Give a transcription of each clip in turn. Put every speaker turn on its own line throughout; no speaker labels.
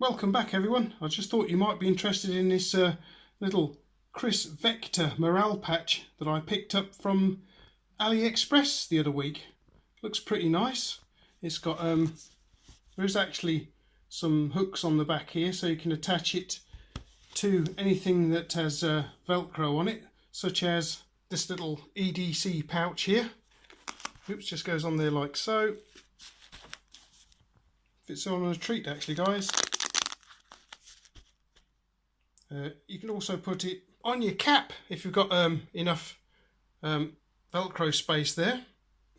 Welcome back everyone. I just thought you might be interested in this little Kriss Vector morale patch that I picked up from Aliexpress the other week. Looks pretty nice. It's got there's actually some hooks on the back here so you can attach it to anything that has Velcro on it, such as this little EDC pouch here. Oops, just goes on there like so. Fits on a treat actually, guys. You can also put it on your cap if you've got enough Velcro space there.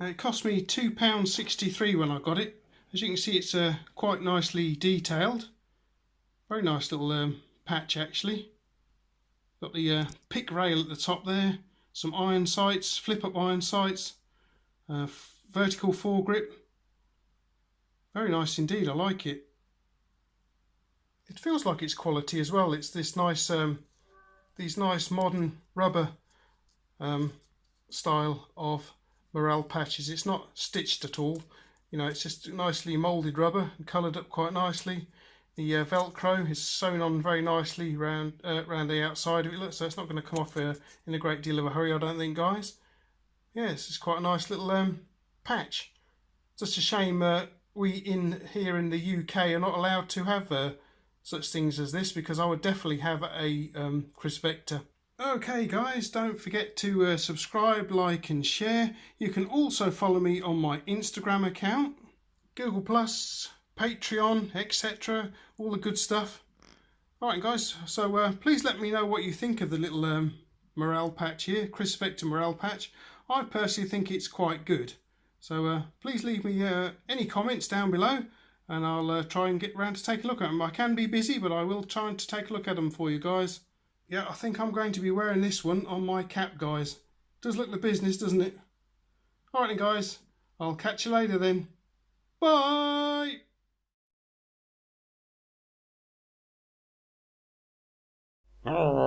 It cost me £2.63 when I got it. As you can see, it's quite nicely detailed. Very nice little patch actually. Got the pick rail at the top there, some iron sights, flip up iron sights, vertical foregrip. Very nice indeed, I like it. It feels like it's quality as well. It's this nice, these nice modern rubber style of morale patches. It's not stitched at all. You know, it's just nicely moulded rubber and coloured up quite nicely. The Velcro is sewn on very nicely around the outside of it. Look, so it's not going to come off in a great deal of a hurry, I don't think, guys. Yeah, this is quite a nice little patch. Just a shame we here in the UK are not allowed to have such things as this, because I would definitely have a Kriss Vector. Okay guys, don't forget to subscribe, like and share. You can also follow me on my Instagram account, Google+, Patreon, etc. All the good stuff. Alright guys, so please let me know what you think of the little morale patch here, Kriss Vector morale patch. I personally think it's quite good. So please leave me any comments down below, and I'll try and get round to take a look at them. I can be busy, but I will try to take a look at them for you guys. Yeah, I think I'm going to be wearing this one on my cap, guys. Does look the business, doesn't it? Alright then guys, I'll catch you later then. Bye!
Oh.